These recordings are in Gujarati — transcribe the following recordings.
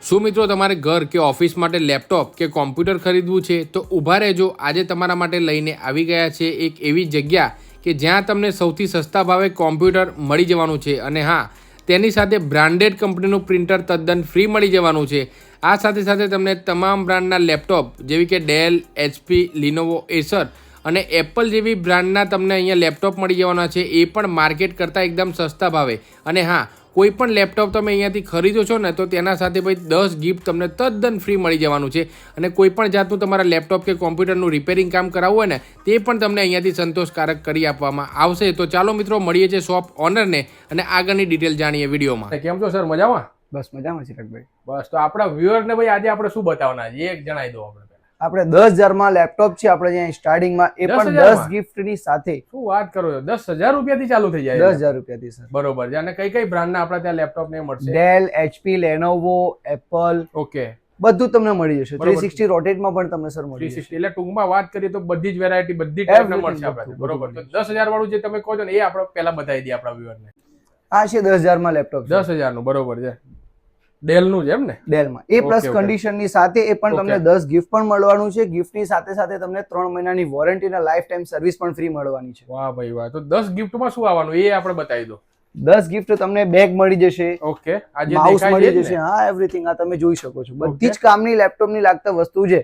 શું મિત્રો તમારે ઘર કે ઓફિસ માટે લેપટોપ કે કોમ્પ્યુટર ખરીદવું છે તો ઊભા રહેજો, આજે તમારા માટે લઈને આવી ગયા છે એક એવી જગ્યા કે જ્યાં તમને સૌથી સસ્તા ભાવે કોમ્પ્યુટર મળી જવાનું છે અને હા, તેની સાથે બ્રાન્ડેડ કંપનીનું પ્રિન્ટર તદ્દન ફ્રી મળી જવાનું છે। આ સાથે સાથે તમને તમામ બ્રાન્ડના લેપટોપ જેવી કે ડેલ, HP, લિનોવો, એસર અને એપલ જેવી બ્રાન્ડના તમને અહીંયા લેપટોપ મળી જવાના છે, એ પણ માર્કેટ કરતાં એકદમ સસ્તા ભાવે। અને હા, કોઈ પણ લેપટોપ તમે અહીંયાથી ખરીદો છો ને તો તેના સાથે ભાઈ 10 ગિફ્ટ તમને તદ્દન ફ્રી મળી જવાનું છે અને કોઈ પણ જાતનું તમારા લેપટોપ કે કોમ્પ્યુટરનું રિપેરિંગ કામ કરાવવું હોય ને તે પણ તમને અહીંયાથી સંતોષકારક કરી આપવામાં આવશે। તો ચાલો મિત્રો, મળીએ છીએ શોપ ઓનરને અને આગળની ડિટેલ જાણીએ વિડીયોમાં। કેમ છો સર, મજામાં? બસ મજામાં ચિરાગભાઈ। બસ, તો આપણા વ્યુઅરને ભાઈ આજે આપણે શું બતાવવાના છે એક જણાવી દો આપણે। આપણે 10,000 માં લેપટોપ છે આપણે અહીંયા સ્ટાર્ટિંગમાં, એ પણ 10 ગિફ્ટની સાથે। શું વાત કરો છો, 10,000 રૂપિયાથી ચાલુ થઈ જાય? 10,000 રૂપિયાથી સર। બરોબર છે। અને કઈ કઈ બ્રાન્ડના આપણા ત્યાં લેપટોપ ને મળશે? Del, HP, Lenovo, Apple, okay, બધું તમને મળી જશે। 360 રોટેટમાં પણ તમને સર મળી જશે। 360 એટલે ટૂંકમાં વાત કરીએ તો બધી જ વેરાયટી, બધી ટાઈપના મળશે આપણે। બરોબર, તો 10,000 વાળું જે તમે કહો છો ને એ આપણે પહેલા બતાવી દઈએ આપણા વ્યુઅરને। આ છે 10,000 માં લેપટોપ, 10,000 નું, બરોબર છે। ડેલનું છે એમ ને? ડેલમાં એ પ્લસ કન્ડિશનની સાથે એ પણ તમને 10 ગિફ્ટ પણ મળવાનું છે। ગિફ્ટની સાથે સાથે તમને 3 મહિનાની વોરંટી અને લાઈફ ટાઈમ સર્વિસ પણ ફ્રી મળવાની છે। વાહ ભાઈ વાહ, તો 10 ગિફ્ટમાં શું આવવાનું એ આપણે બતાવી દો। 10 ગિફ્ટ તમને બેગ મળી જશે, ઓકે, આ જે માઉસ દેખાય મળી છે જશે, હા એવરીથિંગ આ તમે જોઈ શકો છો, બધી જ કામની લેપટોપની લાગતા વસ્તુ છે।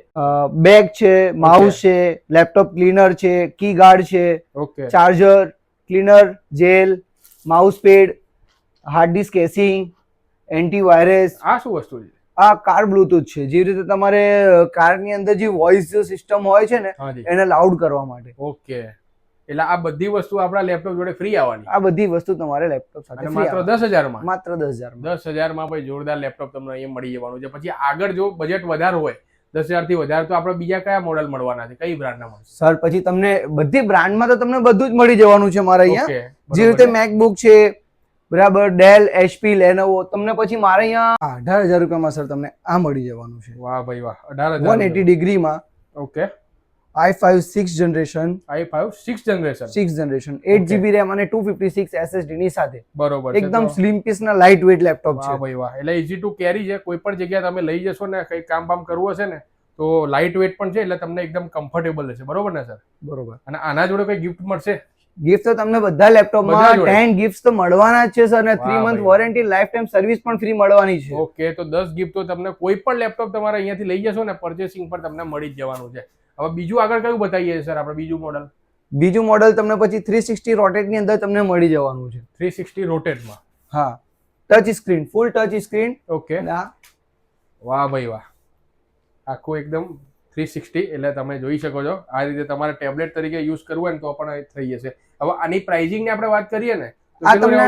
બેગ છે, માઉસ છે, લેપટોપ ક્લીનર છે, કી ગાર્ડ છે, okay, charger, cleaner, gel, mouse pad, hard disk casing, antivirus. આ શું વસ્તુ છે? આ કાર બ્લૂટૂથ છે, જે રીતે તમારે કારની અંદર જે વોઇસ સિસ્ટમ હોય છે ને એને લાઉડ કરવા માટે। ઓકે, એટલે આ બધી વસ્તુ આપણા લેપટોપ જોડે ફ્રી આવવાની? આ બધી વસ્તુ તમારે લેપટોપ સાથે માત્ર 10,000 માં? માત્ર 10,000 માં। 10,000 માં ભાઈ જોરદાર લેપટોપ તમને અહીંયા મળી જવાનું છે। પછી આગળ જો બજેટ વધારે હોય 10,000 થી વધારે, તો આપણે બીજા કયા મોડેલ મળવાના છે, કઈ બ્રાન્ડના મળશે સર? પછી તમને બધી બ્રાન્ડમાં તો તમને બધું જ મળી જવાનું છે મારા અહીંયા, જે રીતે મેકબુક છે, બરાબર, ડેલ, HP, લેનોવો, તમને પછી મારે અહીંયા 18,000 રૂપિયામાં સર તમને આ મળી જવાનું છે। વાહ ભાઈ વાહ, 18,000 180 ડિગ્રીમાં। Okay, i5 6th generation, i5 6th generation, 8GB RAM અને 256 SSD ની સાથે। બરોબર, એકદમ સ્લિમ પીસ ના લાઇટ વેટ લેપટોપ છે। વાહ ભાઈ વાહ, એટલે ઈઝી ટુ કેરી છે, કોઈ પણ જગ્યાએ તમે લઈ જશો ને, કઈ કામ કરવું હશે ને તો લાઇટ વેટ પણ છે, એટલે તમને એકદમ કમ્ફર્ટેબલ રહેશે। બરોબર ને સર? બરોબર। અને આના જોડે કઈ ગિફ્ટ મળશે? ગિફ્ટ તો તમને બધા લેપટોપમાં 10 ગિફ્ટ તો મળવાના જ છે સર, અને 3 month warranty, life time service પણ ફ્રી મળવાની છે। ઓકે, તો 10 ગિફ્ટ તો તમને કોઈ પણ લેપટોપ તમારે અહીંયાથી લઈ જશો ને પરચેસિંગ પર તમને મળી જ જવાનું છે। હવે બીજું આગળ કયું બતાવીએ સર આપણે? બીજું મોડલ? બીજું મોડલ તમને પછી 360 રોટેટ ની અંદર તમને મળી જવાનું છે। 360 રોટેટમાં? હા, ટચ સ્ક્રીન, ફૂલ ટચ સ્ક્રીન। ઓકે, વાહ ભાઈ વાહ, આખું એકદમ 360, એટલે તમે જોઈ શકો છો આ રીતે તમારે ટેબ્લેટ તરીકે યુઝ કરવું હોય ને તો પણ થઈ જશે। હવે આની પ્રાઇસિંગ ની આપણે વાત કરીએ ને તો આ તમને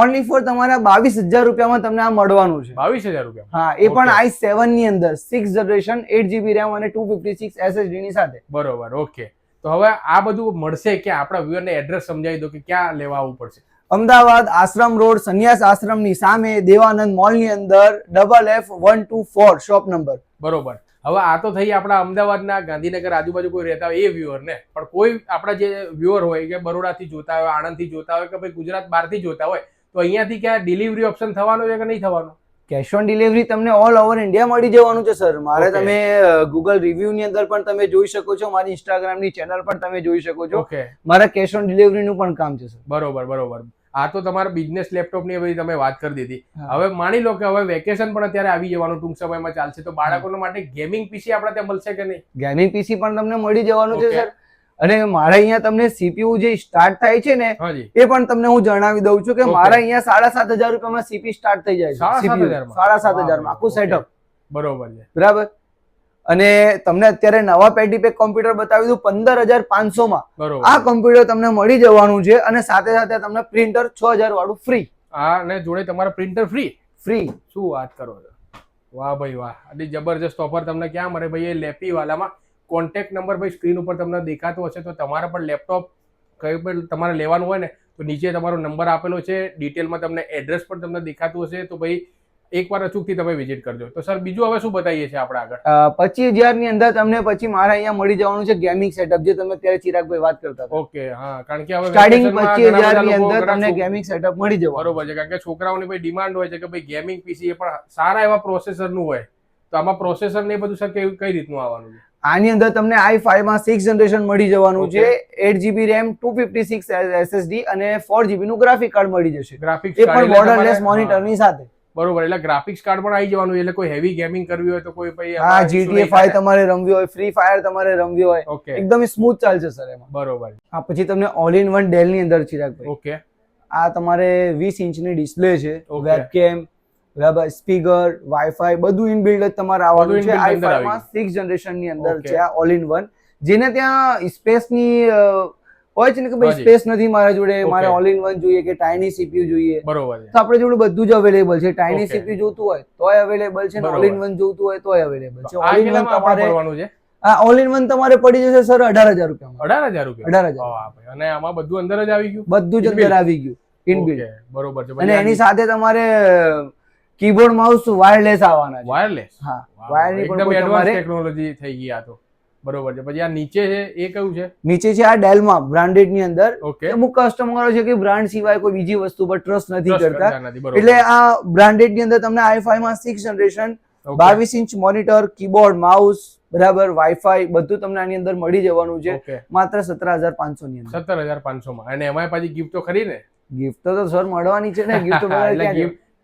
ઓનલી ફોર તમારા 22,000 રૂપિયામાં તમને આ મળવાનું છે। 22,000 રૂપિયા? હા, એ પણ i7 ની અંદર 6th જનરેશન, 8GB RAM અને 256 SSD ની સાથે। બરોબર, ઓકે। તો હવે આ બધું મળશે કે આપણા વ્યુઅરને એડ્રેસ સમજાવી દો કે ક્યાં લેવા આવવું પડશે? અમદાવાદ આશ્રમ રોડ, સંન્યાસ આશ્રમની સામે, દેવાનંદ મોલની અંદર, FF124 શોપ નંબર। બરોબર। હવે આ તો થઈ આપણા અમદાવાદના, ગાંધીનગર આજુબાજુ કોઈ રહેતા હોય એ વ્યુઅર ને, પણ કોઈ આપણા જે વ્યુઅર હોય કે બરોડાથી જોતા હોય, આણંદથી જોતા હોય કે ભાઈ ગુજરાત બહારથી જોતા હોય, તો અહીંયાથી ક્યાં ડિલિવરી ઓપ્શન થવાનો છે કે નહીં થવાનો? કેશ ઓન ડિલિવરી તમને ઓલ ઓવર ઇન્ડિયા મળી જવાનું છે સર। મારે તમે ગૂગલ રિવ્યુ ની અંદર પણ તમે જોઈ શકો છો, મારી ઇન્સ્ટાગ્રામ ની ચેનલ પણ તમે જોઈ શકો છો। મારા કેશ ઓન ડિલિવરી નું પણ કામ છે સર। બરોબર બરોબર। આ તો તમારા બિઝનેસ લેપટોપ ની બધી તમે વાત કરી દીધી। હવે માની લો કે હવે વેકેશન પણ અત્યારે આવી જવાનું ટૂંક સમયમાં ચાલશે, તો બાળકોના માટે ગેમિંગ પીસી આપણે ત્યાં મળશે કે નહીં? ગેમિંગ પીસી પણ તમને મળી જવાનું છે સર। અને મારા અહીંયા તમને CPU જે સ્ટાર્ટ થાય છે ને એ પણ તમને હું જણાવી દઉં છું કે મારા અહીંયા 7,500 રૂપિયામાં CPU સ્ટાર્ટ થઈ જાય છે। 7,500 માં આખું સેટઅપ। બરોબર છે, બરાબર। અને તમને અત્યારે નવા પેટી પેક કોમ્પ્યુટર બતાવી દઉં 15,500 માં આ કોમ્પ્યુટર તમને મળી જવાનું છે, અને સાથે સાથે તમને પ્રિન્ટર 6,000 વાળું ફ્રી। હા, અને જોડે તમારા પ્રિન્ટર ફ્રી? ફ્રી। શું વાત કરો છો, વાહ ભાઈ વાહ, આટલી જબરજસ્ત ઓફર તમને ક્યાં મળે ભાઈ? એ લેપી વાલામાં કોન્ટેક્ટ નંબર ભાઈ સ્ક્રીન ઉપર તમને દેખાતો હશે, તો તમારે પણ લેપટોપ કઈ પણ તમારે લેવાનું હોય ને તો નીચે તમારો નંબર આપેલો છે, ડિટેલમાં તમને એડ્રેસ પણ તમને દેખાતું હશે, તો ભાઈ એકવાર અચૂકથી તમે વિઝિટ કરજો. તો સર બીજું હવે શું બતાવીએ છીએ આપણે આગળ? 25,000 ની અંદર તમને પછી મારા અહીંયા મળી જવાનું છે ગેમિંગ સેટઅપ, જે તમે અત્યારે ચિરાગભાઈ વાત કરતા હતા. ઓકે, હા, કારણ કે હવે સ્ટાર્ટિંગ 25,000 ની અંદર તમને ગેમિંગ સેટઅપ મળી જવાનું. બરોબર છે, કારણ કે છોકરાઓની ભાઈ ડિમાન્ડ હોય છે કે ભાઈ ગેમિંગ પીસી એ પણ સારા એવા પ્રોસેસરનું હોય. તો આમાં પ્રોસેસર ને બધું સર કઈ રીતનું આવવાનું છે? આની અંદર તમને i5 માં 6th જનરેશન મળી જવાનું છે, 8GB RAM 256 SSD અને 4GB નું ગ્રાફિક કાર્ડ મળી જશે. ગ્રાફિક્સ એ પણ બોર્ડરલેસ મોનિટર ની સાથે. બરોબર, એટલે ગ્રાફિક્સ કાર્ડ પણ આવી જવાનું, એટલે કોઈ હેવી ગેમિંગ કરવી હોય તો કોઈ ભાઈ હા, GTA 5 તમારે રમવી હોય, ફ્રી ફાયર તમારે રમવી હોય, એકદમ સ્મૂથ ચાલશે સર એમાં. બરોબર. આ પછી તમને ઓલ ઇન વન ડેલ ની અંદર ચિરાગભાઈ. ઓકે, આ તમારે 20 ઇંચની ડિસ્પ્લે છે, વેબકેમ, બરાબર, સ્પીકર, વાઈફાઈ બધું ઇનબિલ્ડ જ તમારે આવવાનું છે. i5 માં 6th જનરેશન ની અંદર છે આ ઓલ ઇન વન. જેને ત્યાં સ્પેસ ની હોય છે ને કે ભાઈ સ્પેસ નથી મારા જોડે, મારે ઓલ ઇન વન જોઈએ કે ટાઇની CPU જોઈએ, બરોબર, તો આપણે જોડે બધું જ અવેલેબલ છે. ટાઇની CPU જોતું હોય તોય અવેલેબલ છે, ઓલ ઇન વન જોતું હોય તોય અવેલેબલ છે. ઓલ ઇન વન તમારે પડવાનું છે. આ ઓલ ઇન વન તમારે પડી જશે સર 18,000 રૂપિયામાં. 18,000 રૂપિયા? 18,000. અને આમાં બધું અંદર જ આવી ગયું? બધું જ અંદર આવી ગયું ઇનબિલ્ટ. બરોબર છે. અને એની સાથે તમારે કીબોર્ડ માઉસ વાયરલેસ આવવાના છે. વાયરલેસ? હા, વાયરની પણ એકદમ એડવાન્સ ટેકનોલોજી થઈ ગઈ આ તો. બરોબર છે. પછી આ નીચે છે એ કયું છે? નીચે છે આ ડેલ માં બ્રાન્ડેડ ની અંદર. અમુક કસ્ટમરો છે કે બ્રાન્ડ સિવાય કોઈ બીજી વસ્તુ પર ટ્રસ્ટ નથી કરતા, એટલે આ બ્રાન્ડેડ ની અંદર તમને i5 માં 6th generation 22 inch monitor, keyboard, mouse, બરાબર, વાઈફાઈ બધું તમને આની અંદર મળી જવાનું છે માત્ર 17,500 ની અંદર. 17,500 માં. અને એમાં પાછી ગિફ્ટ તો ખરી ને? ગિફ્ટ તો સર મળવાની છે ને.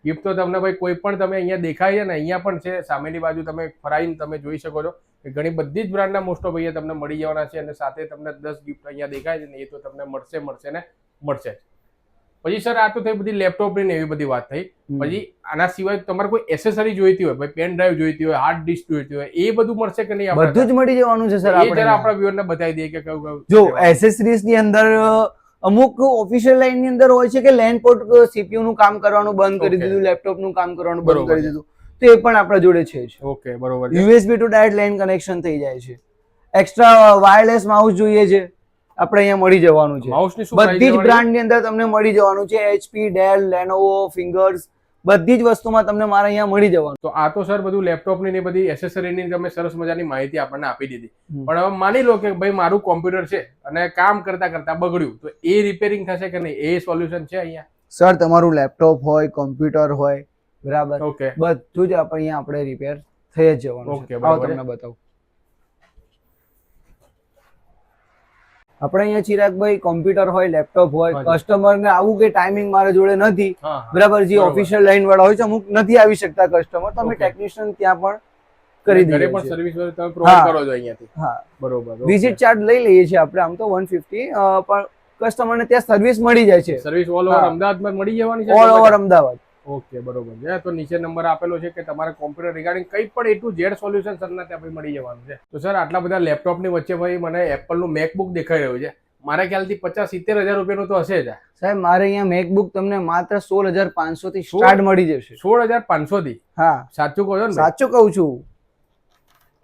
ગિફ્ટ તો તમને ભાઈ કોઈ પણ તમે અહીંયા દેખાય છે ને, અહીંયા પણ છે, સામેની બાજુ તમે ફરાઈને તમે જોઈ શકો છો કે ઘણી બધી જ બ્રાન્ડના મોસ્ટ ઓફ અહીંયા તમને મળી જવાના છે. અને સાથે તમને 10 ગિફ્ટ અહીંયા દેખાય છે ને, એ તો તમને મળશે ને મળશે. પછી સર આ તો થઈ બધી લેપટોપ ની એવી બધી વાત થઈ. પછી આના સિવાય તમારે કોઈ એસેસરી જોઈતી હોય, ભાઈ પેન ડ્રાઈવ જોઈતી હોય, હાર્ડ ડિસ્ક જોઈતી હોય, એ બધું મળશે કે નહીં? બધું જ મળી જવાનું છે સર. આપણે આપણા વ્યુઅર ને બતાવી દઈએ કે કયું કયું. જો એસેસરીઝ ની અંદર અમુક ઓફિશિયલ લાઈન ની અંદર હોય છે કે લેન પોર્ટ CPU નું કામ કરવાનું બંધ કરી દીધું, લેપટોપ નું કામ કરવાનું બંધ કરી દીધું, તો એ પણ આપણા જોડે છે. ઓકે, બરોબર. USB to direct LAN connection થઈ જાય છે. એક્સ્ટ્રા વાયરલેસ માઉસ જોઈએ છે, આપણે અહીંયા મળી જવાનું છે. બધી જ બ્રાન્ડ ની અંદર તમને મળી જવાનું છે. HP, ડેલ, લેનોવો, ફિંગર્સ બધી જ વસ્તુમાં તમને મારા અહીંયા મળી જવાનું. તો આ તો સર બધું લેપટોપ ની બધી એસેસરી ની તમે સરસ મજાની માહિતી આપણને આપી દીધી. પણ હવે માની લો કે ભાઈ મારું કોમ્પ્યુટર છે અને કામ કરતા કરતા બગડ્યું, તો એ રિપેરિંગ થશે કે નહીં? એ સોલ્યુશન છે અહીંયા? સર તમારું લેપટોપ હોય, કોમ્પ્યુટર હોય, બરાબર, બધું જ અહીંયા આપણે રિપેર થઈ જ જવાનું છે. તમને બતાવું. આપણે અહીંયા ચિરાગભાઈ કોમ્પ્યુટર હોય, લેપટોપ હોય, કસ્ટમર ને આવું કે ટાઈમિંગ મારા જોડે નથી, બરાબર, જે ઓફિશિયલ લાઈન વાળા હોય છે અમુક નથી આવી શકતા કસ્ટમર, તો અમે ટેકનિશિયન ત્યાં પણ કરી દઈએ છીએ. સર્વિસ તમે પ્રોવાઈડ કરો છો અહીંયાથી? હા, બરોબર. વિઝિટ ચાર્જ લઈ લઈએ છીએ આપણે, આમ તો 150, પણ કસ્ટમર ને ત્યાં સર્વિસ મળી જાય છે. સર્વિસ ઓલ ઓવર અમદાવાદમાં મળી જવાની છે? All over Ahmedabad. ઓકે, બરોબર છે. તો નીચે નંબર આપેલો છે કે તમારે કોમ્પ્યુટર રિગાર્ડિંગ કંઈ પણ A to Z સોલ્યુશન સરના ત્યાં મળી જવાનું છે. તો સર આટલા બધા લેપટોપ ની વચ્ચે ભાઈ મને એપલ નું મેકબુક દેખાઈ રહ્યું છે. મારા ખ્યાલથી 50-70 હજાર રૂપિયાનું તો હશે જ. સાહેબ મારે અહીંયા મેકબુક તમને માત્ર 16,500 થી સ્ટાર્ટ મળી જશે. 16,500 થી? હા, સાચું કહો છો ને? સાચું કહું છું.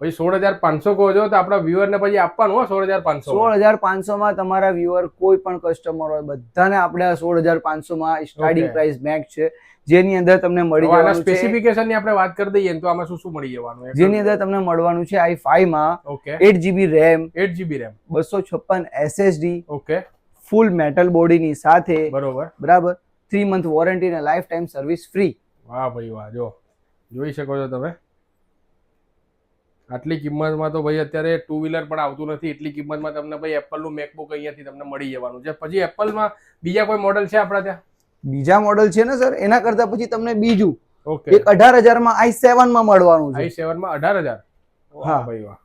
પછી 16,500 કહો છો તો આપણા વ્યુઅર ને પછી આપવાનું? 16,500 માં તમારા વ્યુઅર કોઈ પણ કસ્ટમર હોય બધાને આપણે 16,500 માં સ્ટાર્ટિંગ પ્રાઇસ મેક્સ છે, જેની અંદર તમને મળી જવાનું છે. સ્પેસિફિકેશન ની આપણે વાત કરી દઈએ તો આમાં શું શું મળી જવાનું? જેની અંદર તમને મળવાનું છે i5 માં 8GB RAM, 256 SSD, ઓકે, ફૂલ મેટલ બોડી ની સાથે, બરાબર, 3 મંથ વોરંટી અને લાઈફ ટાઈમ સર્વિસ ફ્રી. વાહ ભાઈ વાહ. જો જોઈ શકો છો તમે, આટલી કિંમતમાં તો ભાઈ અત્યારે ટુ વ્હીલર પણ આવતું નથી. એટલી કિંમતમાં તમને ભાઈ એપલ નું મેકબુક અહીંયાથી તમને મળી જવાનું છે. પછી એપલમાં બીજા કોઈ મોડલ છે આપણા ત્યાં? બીજા મોડલ છે ને સર, એના કરતા પછી તમને બીજું એક 18,000 માં i7 માં મળવાનું છે. i7 માં 18,000? હા ભાઈ વાહ.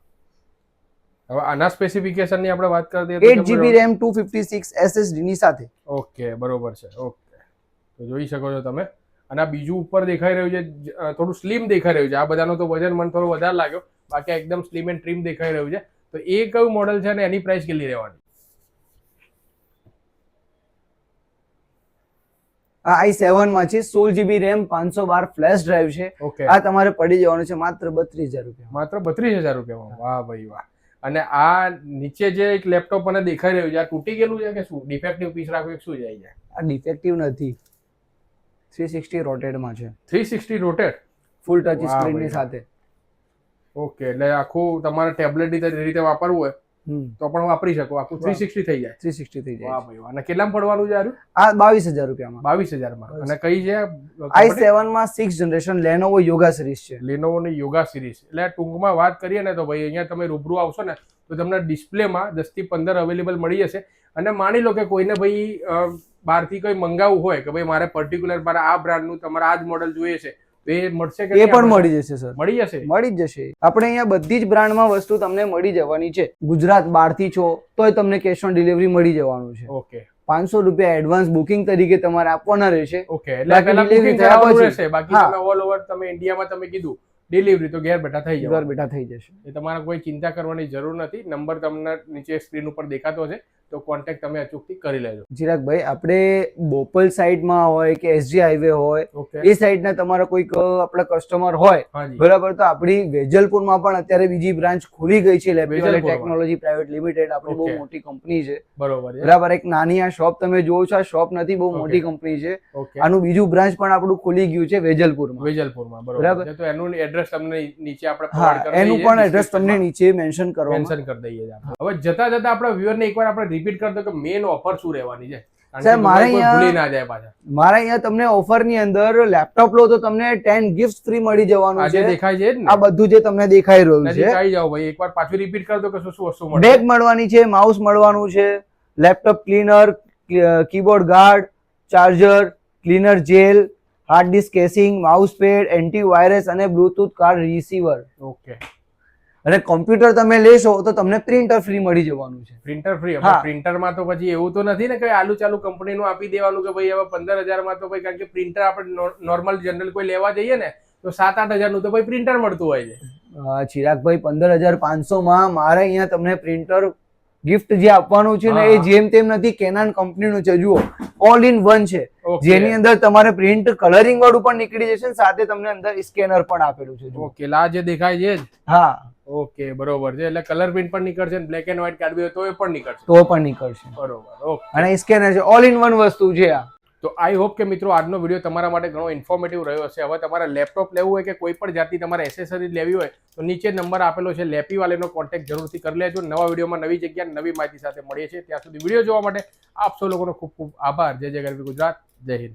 હવે આના સ્પેસિફિકેશન ની આપણે વાત કરી દઈએ તો 8GB RAM 256 SSD ની સાથે. ઓકે, બરોબર છે. ઓકે, તો જોઈ શકો છો તમે. અને આ બીજું ઉપર દેખાઈ રહ્યું છે થોડું સ્લિમ દેખાઈ રહ્યું છે. આ બધાનો તો વજન મને થોડો વધારે લાગ્યો, બાકી એકદમ સ્લિમ એન્ડ ટ્રીમ દેખાઈ રહ્યું છે. તો એ કયું મોડલ છે અને એની પ્રાઇસ કેટલી રહેવાની? આ i7 માં છે, 16GB RAM, 512 ફ્લેશ ડ્રાઈવ છે. આ તમારે પડી જવાનું છે માત્ર 32,000 રૂપિયા. માત્ર 32,000 રૂપિયામાં? વાહ ભાઈ વાહ. અને આ નીચે જે એક લેપટોપ મને દેખાઈ રહ્યું છે, આ તૂટી ગયેલું છે કે શું? ડિફેક્ટિવ પીસ રાખ્યું શું જાય છે? આ ડિફેક્ટિવ નથી, 360 રોટેટમાં છે, 360 રોટેટ, ફૂલ ટચ વાહ સ્ક્રીનની ભાઈ. સાથે. ઓકે, એટલે આખું તમારે ટેબ્લેટ રીતે વાપરવું હોય તો પણ વાપરી શકો, આખું 360 થઈ જાય. 360 થઈ વાહ જાય. ભાઈ વાહ. અને કેટલામાં પડવાનું છે આરું? આ 22,000 રૂપિયામાં. 22,000 માં. અને કઈ છે? i7 માં 6th generation Lenovo yoga series છે. લેનોવોની યોગા સિરીઝ. એટલે ટૂંકમાં વાત કરીએ ને તો ભાઈ અહીંયા તમે રૂબરૂ આવશો ને તો તમને ડિસ્પ્લેમાં 10 થી 15 અવેલેબલ મળી જશે. અને માની લો કે કોઈને ભાઈ બહારથી કોઈ મંગાવવું હોય કે ભાઈ મારે પર્ટિક્યુલર મારે આ બ્રાન્ડનું તમારે આ જ મોડલ જોઈએ છે તો એ મળશે કે એ પણ મળી જશે સર, મળી જશે. મળી જ જશે. આપણે અહીંયા બધી જ બ્રાન્ડમાં વસ્તુ તમને મળી જવાની છે. ગુજરાત બહારથી છો તોય તમને કેશ ઓન ડિલિવરી મળી જવાનું છે. ઓકે, 500 રૂપિયા એડવાન્સ બુકિંગ તરીકે તમારે આપવાના રહેશે. ઓકે, એટલે બાકી પહેલા delivery બુકિંગ થયા કરાવવાનું પછી. રહેશે. બાકી હા. તમે ઓલ ઓવર તમે ઇન્ડિયામાં તમે કીધું ડિલિવરી તો ઘેર બેઠા થઈ જાય. ઘર બેઠા થઈ જશે. એ તમારે કોઈ ચિંતા કરવાની જરૂર નથી. નંબર તમને નીચે સ્ક્રીન ઉપર દેખાતો છે તો કોન્ટેક્ટ તમે અચૂકથી કરી લેજો. ચિરાગભાઈ, આપણે બોપલ સાઈડમાં હોય કે એસજી હાઈવે હોય ઓકે, એ સાઈડના તમારા કોઈક આપણા કસ્ટમર હોય હાજી, બરાબર, તો આપણી વેજલપુરમાં પણ અત્યારે બીજી બ્રાન્ચ ખુલી ગઈ છે. લેપીવાલા વેજલપુરમાં. ટેકનોલોજી પ્રાઇવેટ લિમિટેડ આપણી બહુ Okay. મોટી કંપની છે. બરોબર છે. બરાબર, એક નાની આ શોપ તમે જોવો છો, આ શોપ નથી, બહુ મોટી કંપની છે. ઓકે, આનું બીજું બ્રાન્ચ પણ આપણું ખુલી ગયું છે વેજલપુરમાં. વેજલપુરમાં. બરોબર બરાબર. છે. તો એનું એડ્રેસ તમને નીચે આપણે હા, provide કરી એનું દઈએ પણ એડ્રેસ description તમને માં. નીચે મેન્શન કરવામાં. મેન્શન કરી દઈએ છીએ આપણે. હવે જતા જતા આપણા વ્યુઅર ને એકવાર આપણે રિપીટ કરી દો કે મેઇન ઓફર શું રહેવાની છે, કારણ સાહેબ, કે મારે કોઈ અહીંયા- ભૂલી ના જાય પાછા. મારા અહીંયા તમને ઓફર ની અંદર લેપટોપ લો તો તમને 10 ગિફ્ટ ફ્રી મળી જવાનું આજે છે. દેખાય છે જ ને. આ બધું જે તમને દેખાઈ રહ્યું નજીક છે. આવી જાઓ ભાઈ, એકવાર પાછું રિપીટ કરી દો કે શું શું વસ્તુ મળે. બેગ મળવાની છે, માઉસ મળવાનું છે, laptop cleaner, keyboard guard, charger, cleaner gel, hard disk casing, mouse pad, antivirus અને બ્લૂટૂથ કાર્ડ રિસીવર. ઓકે, અને કોમ્પ્યુટર તમે લેશો તો તમને પ્રિન્ટર ફ્રી મળી જવાનું છે. Printer free. હા. પ્રિન્ટરમાં તો પછી એવું તો નથી ને કે આલુ ચાલુ કંપનીનું આપી દેવાનું કે ભાઈ હવે 15,000 માં તો ભાઈ, કારણ કે પ્રિન્ટર આપણે નોર્મલ જનરલ કોઈ લેવા જઈએ ને તો 7-8 હજારનું તો ભાઈ પ્રિન્ટર મળતું હોય છે. ચિરાગભાઈ, 15,500 માં મારે અહીંયા તમને પ્રિન્ટર ગિફ્ટ જે આપવાનું છે ને એ હા. જેમ તેમ નથી, કેનાન કંપનીનું છે. જુઓ, ઓલ ઇન વન છે, Okay. જેની અંદર તમારે પ્રિન્ટ કલરિંગ વાળું પણ નીકળી જશે ને સાથે તમને અંદર સ્કેનર પણ આપેલું છે. જુઓ. ઓકે, લા જે દેખાય છે જ. હા, ઓકે, બરોબર છે. એટલે કલર પ્રિન્ટ પણ નીકળશે ને બ્લેક એન્ડ વ્હાઇટ કાઢવી હોય તો એ પણ નીકળશે. તો પણ નીકળશે. બરોબર. ઓકે, અને સ્કેનર છે, ઓલ ઇન વન વસ્તુ છે આ. તો આઈ હોપ કે મિત્રો આજનો વિડીયો તમારા માટે ઘણો ઇન્ફોર્મેટિવ રહ્યો હશે. હવે તમારે લેપટોપ લેવું હોય કે કોઈ પણ જાતની તમારે એસેસરીઝ લેવી હોય તો નીચે નંબર આપેલો છે, લેપીવાલાનો કોન્ટેક્ટ જરૂરથી કરી લેજો. નવા વિડીયોમાં નવી જગ્યા નવી માહિતી સાથે મળીએ છીએ. ત્યાં સુધી વિડીયો જોવા માટે આપ સૌ લોકોનો ખૂબ ખૂબ આભાર. જય જય ગરવી ગુજરાત. જય હિન્દ.